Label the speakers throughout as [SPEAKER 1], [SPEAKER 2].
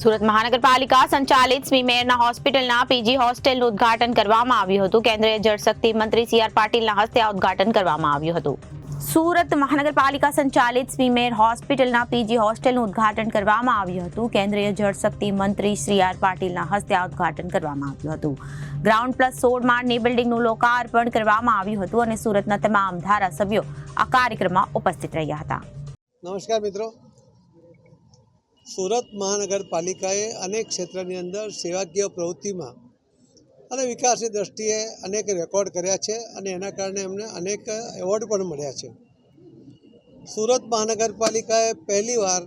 [SPEAKER 1] સુરત મહાનગરપાલિકા સંચાલિત સ્વીમેરના હોસ્પિટલના પીજી હોસ્ટેલનું ઉદ્ઘાટન કરવામાં આવ્યું હતું। કેન્દ્રીય જળશક્તિ મંત્રી સી આર પાટીલના હસ્તે આ ઉદ્ઘાટન કરવામાં આવ્યું હતું। સુરત મહાનગરપાલિકા સંચાલિત સ્વીમેર હોસ્પિટલના પીજી હોસ્ટેલનું ઉદ્ઘાટન કરવામાં આવ્યું હતું। કેન્દ્રીય જળશક્તિ મંત્રી સી આર પાટીલના હસ્તે આ ઉદ્ઘાટન કરવામાં આવ્યું હતું। ગ્રાઉન્ડ પ્લસ 16 માળની બિલ્ડિંગનું લોકાર્પણ કરવામાં આવ્યું હતું અને સુરતના તમામ ધારાસભ્યો આ કાર્યક્રમમાં ઉપસ્થિત રહ્યા હતા।
[SPEAKER 2] નમસ્કાર મિત્રો, સુરત મહાનગરપાલિકાએ અનેક ક્ષેત્રની અંદર સેવાકીય પ્રવૃત્તિમાં અને વિકાસની દ્રષ્ટિએ અનેક રેકોર્ડ કર્યા છે અને એના કારણે એમને અનેક એવોર્ડ પણ મળ્યા છે। સુરત મહાનગરપાલિકાએ પહેલીવાર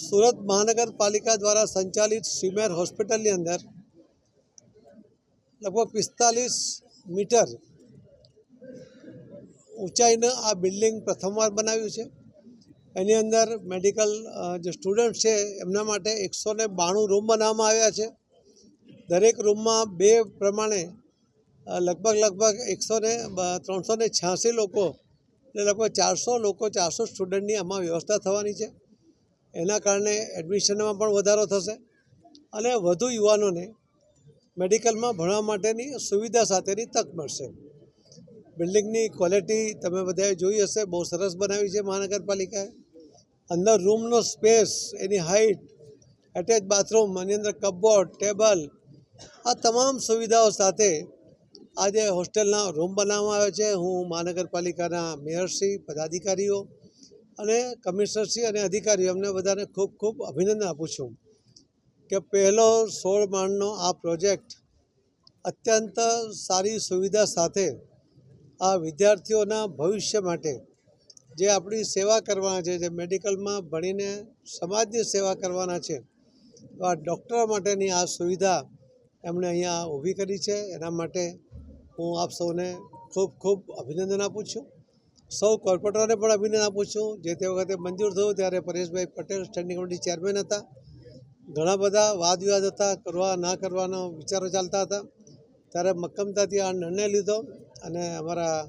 [SPEAKER 2] સુરત મહાનગરપાલિકા દ્વારા સંચાલિત સ્વીમેર હોસ્પિટલની અંદર લગભગ 45 મીટર ઊંચાઈનું આ બિલ્ડિંગ પ્રથમવાર બનાવ્યું છે। એની અંદર મેડિકલ જે સ્ટુડન્ટ છે એમના માટે 192 રૂમ બનાવવામાં આવ્યા છે। દરેક રૂમમાં બે પ્રમાણે લગભગ 386 લોકો એટલે લગભગ 400 લોકો 400 સ્ટુડન્ટની આમાં વ્યવસ્થા થવાની છે। એના કારણે એડમિશનમાં પણ વધારો થશે અને વધુ યુવાનોને મેડિકલમાં ભણવા માટેની સુવિધા સાથેની તક મળશે। બિલ્ડિંગની ક્વોલિટી તમે બધાએ જોઈ હશે, બહુ સરસ બનાવી છે મહાનગરપાલિકાએ। અંદર રૂમનો સ્પેસ, એની હાઇટ, એટેચ બાથરૂમ, એની અંદર કપબોર્ડ, ટેબલ, આ તમામ સુવિધાઓ સાથે આજે હોસ્ટેલના રૂમ બનાવવામાં આવે છે। હું મહાનગરપાલિકાના મેયરશ્રી, પદાધિકારીઓ અને કમિશનરશ્રી અને અધિકારીઓ એમને બધાને ખૂબ ખૂબ અભિનંદન આપું છું કે પહેલો 16 માળનો આ પ્રોજેક્ટ અત્યંત સારી સુવિધા સાથે આ વિદ્યાર્થીઓના ભવિષ્ય માટે જે આપણી સેવા કરવાના છે, જે મેડિકલમાં ભણીને સમાજની સેવા કરવાના છે, તો આ ડૉક્ટરો માટેની આ સુવિધા એમણે અહીંયા ઊભી કરી છે। એના માટે હું આપ સૌને ખૂબ ખૂબ અભિનંદન આપું છું। સૌ કોર્પોરેટરોને પણ અભિનંદન આપું છું। જે તે વખતે મંજૂર થયું ત્યારે પરેશભાઈ પટેલ સ્ટેન્ડિંગ કમિટી ચેરમેન હતા। ઘણા બધા વાદ વિવાદ હતા, કરવા ના કરવાનો વિચારો ચાલતા હતા, ત્યારે મક્કમતાથી આ નિર્ણય લીધો અને અમારા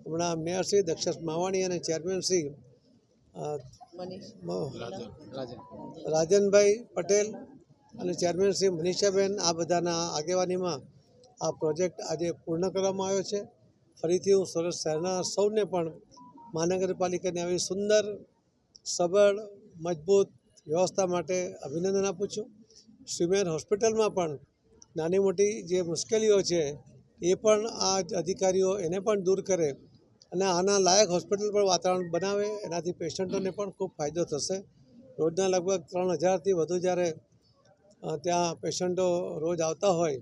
[SPEAKER 2] હમણાં મેયરશ્રી દક્ષેશ માવાણી અને ચેરમેનશ્રી રાજનભાઈ પટેલ અને ચેરમેનશ્રી મનીષાબેન, આ બધાના આગેવાનીમાં આ પ્રોજેક્ટ આજે પૂર્ણ કરવામાં આવ્યો છે। ફરીથી હું સુરત શહેરના સૌને પણ મહાનગરપાલિકાની આવી સુંદર, સબળ, મજબૂત વ્યવસ્થા માટે અભિનંદન આપું છું। સ્વીમેર હોસ્પિટલમાં પણ નાની મોટી જે મુશ્કેલીઓ છે એ પણ આ અધિકારીઓ એને પણ દૂર કરે અને આના લાયક હોસ્પિટલ પણ વાતાવરણ બનાવે, એનાથી પેશન્ટોને પણ ખૂબ ફાયદો થશે। રોજના લગભગ 3000થી વધુ જ્યારે ત્યાં પેશન્ટો રોજ આવતા હોય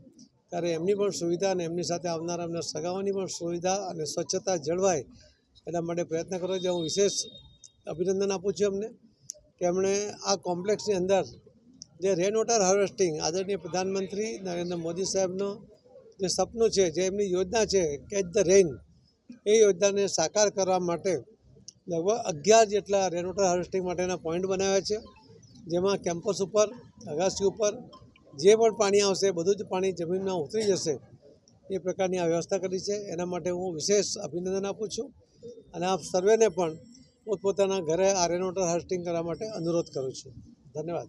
[SPEAKER 2] ત્યારે એમની પણ સુવિધા અને એમની સાથે આવનારા એમના સગાઓની પણ સુવિધા અને સ્વચ્છતા જળવાય એના માટે પ્રયત્ન કરો છે। હું વિશેષ અભિનંદન આપું છું એમને કે એમણે આ કોમ્પ્લેક્સની અંદર જે રેન વોટર હાર્વેસ્ટિંગ આદરણીય પ્રધાનમંત્રી નરેન્દ્ર મોદી સાહેબનો જે સપનું છે, જે એમની યોજના છે કેચ ધ રેઇન, એ યોજનાને સાકાર કરવા માટે લગભગ 11 જેટલા રેન વોટર હાર્વેસ્ટિંગ માટેના પોઈન્ટ બનાવ્યા છે, જેમાં કેમ્પસ ઉપર, અગાસી ઉપર જે પણ પાણી આવશે બધું જ પાણી જમીનમાં ઉતરી જશે એ પ્રકારની આ વ્યવસ્થા કરી છે। એના માટે હું વિશેષ અભિનંદન આપું છું અને આપ સર્વેને પણ પોતપોતાના ઘરે આ રેન વોટર હાર્વેસ્ટિંગ કરવા માટે અનુરોધ કરું છું। ધન્યવાદ।